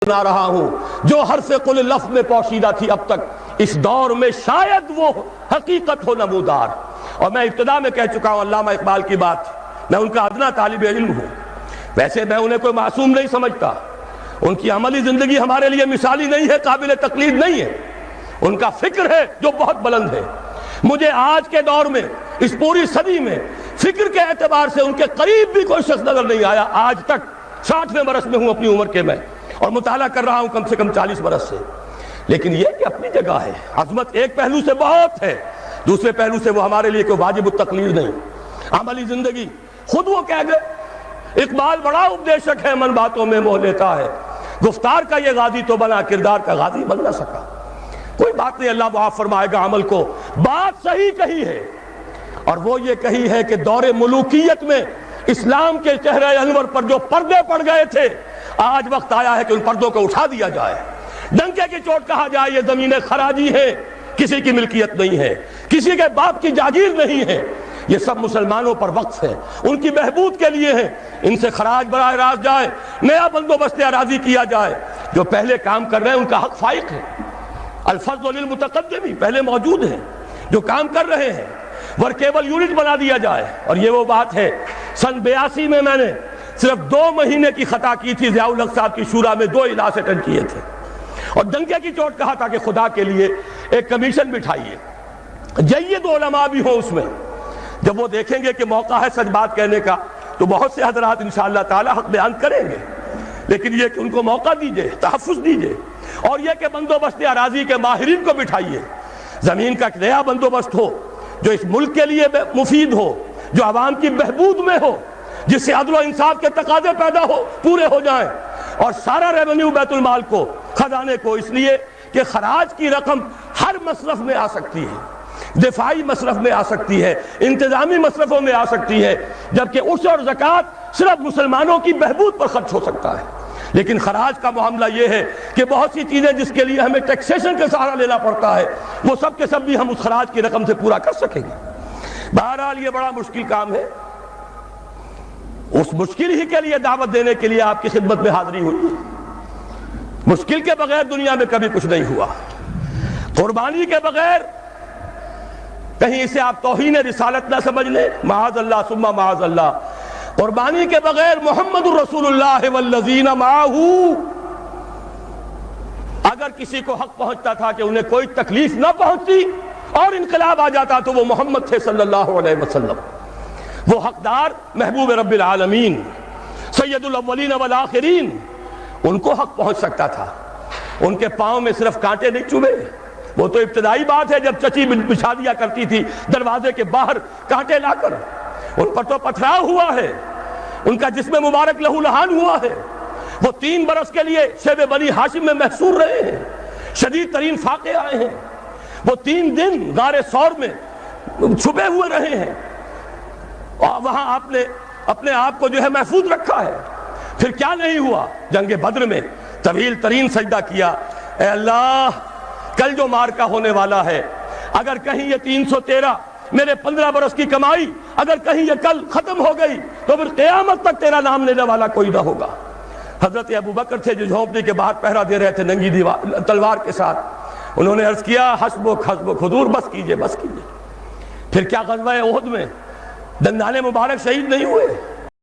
سنا رہا ہوں جو حرف قل لفظ میں پوشیدہ تھی اب تک، اس دور میں شاید وہ حقیقت ہو نمودار۔ اور میں ابتدا میں کہہ چکا ہوں علامہ اقبال کی بات، میں ان کا ادنا طالب علم ہوں، ویسے میں انہیں کوئی معصوم نہیں سمجھتا، ان کی عملی زندگی ہمارے لیے مثالی نہیں ہے، قابل تقلید نہیں ہے، ان کا فکر ہے جو بہت بلند ہے۔ مجھے آج کے دور میں اس پوری صدی میں فکر کے اعتبار سے ان کے قریب بھی کوئی شخص نظر نہیں آیا آج تک۔ 60ویں برس میں ہوں اپنی عمر کے میں، اور مطالعہ کر رہا ہوں کم سے کم 40 برس سے، لیکن یہ کہ اپنی جگہ ہے، عظمت ایک پہلو سے بہت ہے، دوسرے پہلو سے وہ ہمارے لیے کوئی واجب التقلید نہیں۔ عملی زندگی خود وہ کہہ گئے، اقبال بڑا اپدیشک ہے، من باتوں میں موہ لیتا ہے، گفتار کا یہ غازی تو بنا، کردار کا غازی بن نہ سکا۔ کوئی بات نہیں، اللہ معاف فرمائے گا عمل کو۔ بات صحیح کہی ہے، اور وہ یہ کہی ہے کہ دور ملوکیت میں اسلام کے چہرے انور پر جو پردے پڑ گئے تھے، آج وقت آیا ہے کہ ان پردوں کو اٹھا دیا جائے، ڈنکے کی چوٹ کہا جائے یہ زمینیں خراجی ہیں، کسی کی ملکیت نہیں ہے، کسی کے باپ کی جاگیر نہیں ہے، یہ سب مسلمانوں پر وقف ہے، ان کی بہبود کے لیے ہے، ان سے خراج براہ راست جائے، نیا بندوبست اراضی کیا جائے۔ جو پہلے کام کر رہے ہیں ان کا حق فائق ہے، الفضل للمتقدمی پہلے موجود ہیں جو کام کر رہے ہیں، ورکیبل یونٹ بنا دیا جائے۔ اور یہ وہ بات ہے، سن 82 میں میں نے صرف 2 مہینے کی خطا کی تھی، ضیاء الحق صاحب کی شورا میں 2 اجلاس اٹینڈ کیے تھے، اور ڈنکے کی چوٹ کہا تھا کہ خدا کے لیے ایک کمیشن بٹھائیے، جید علماء بھی ہوں اس میں۔ جب وہ دیکھیں گے کہ موقع ہے سچ بات کہنے کا تو بہت سے حضرات انشاءاللہ تعالی حق بیان کریں گے، لیکن یہ کہ ان کو موقع دیجئے، تحفظ دیجئے، اور یہ کہ بندوبست اراضی کے ماہرین کو بٹھائیے، زمین کا نیا بندوبست ہو جو اس ملک کے لیے مفید ہو، جو عوام کی بہبود میں ہو، جس سے عدل و انصاف کے تقاضے پیدا ہو، پورے ہو جائیں، اور سارا ریونیو بیت المال کو، خزانے کو، اس لیے کہ خراج کی رقم ہر مصرف میں آ سکتی ہے، دفاعی مصرف میں آ سکتی ہے، انتظامی مصرفوں میں آ سکتی ہے، جبکہ عشر اور زکوٰۃ صرف مسلمانوں کی بہبود پر خرچ ہو سکتا ہے۔ لیکن خراج کا معاملہ یہ ہے کہ بہت سی چیزیں جس کے لیے ہمیں ٹیکسیشن کا سہارا لینا پڑتا ہے، وہ سب کے سب بھی ہم اس خراج کی رقم سے پورا کر سکیں گے۔ بہرحال یہ بڑا مشکل کام ہے، اس مشکل ہی کے لیے دعوت دینے کے لیے آپ کی خدمت میں حاضری ہوئی۔ مشکل کے بغیر دنیا میں کبھی کچھ نہیں ہوا، قربانی کے بغیر کہیں اسے آپ توہین رسالت نہ سمجھ لیں، معاذ اللہ ثم معاذ اللہ، قربانی کے بغیر محمد الرسول اللہ والذین معہ، اگر کسی کو حق پہنچتا تھا کہ انہیں کوئی تکلیف نہ پہنچتی اور انقلاب آ جاتا تو وہ محمد تھے صلی اللہ علیہ وسلم، وہ حقدار محبوب رب العالمین سید الاولین والآخرین، ان کو حق پہنچ سکتا تھا۔ ان کے پاؤں میں صرف کانٹے نہیں چبھے، وہ تو ابتدائی بات ہے جب چچی بچھا دیا کرتی تھی دروازے کے باہر کانٹے لا کر، ان پر تو پتھراؤ ہوا ہے، ان کا جسم مبارک لہو لہان ہوا ہے، وہ 3 برس کے لیے شیب بنی ہاشم میں محصور رہے ہیں، شدید ترین فاقے آئے ہیں، وہ 3 دن غار ثور میں چھپے ہوئے رہے ہیں، اور وہاں آپ نے اپنے آپ کو جو ہے محفوظ رکھا ہے۔ پھر کیا نہیں ہوا، جنگ بدر میں طویل ترین سجدہ کیا، اے اللہ کل جو مارکہ ہونے والا ہے، اگر کہیں یہ 313 میرے 15 برس کی کمائی اگر کہیں یہ کل ختم ہو گئی تو پھر قیامت تک تیرا نام لینے والا کوئی نہ ہوگا۔ حضرت ابوبکر تھے جو جھونپڑی کے باہر پہرا دے رہے تھے ننگی تلوار کے ساتھ، انہوں نے عرض کیا حسبک حسبک، حضور بس کیجئے بس کیجئے۔ پھر کیا غزوہ احد میں دندانے مبارک شہید نہیں ہوئے؟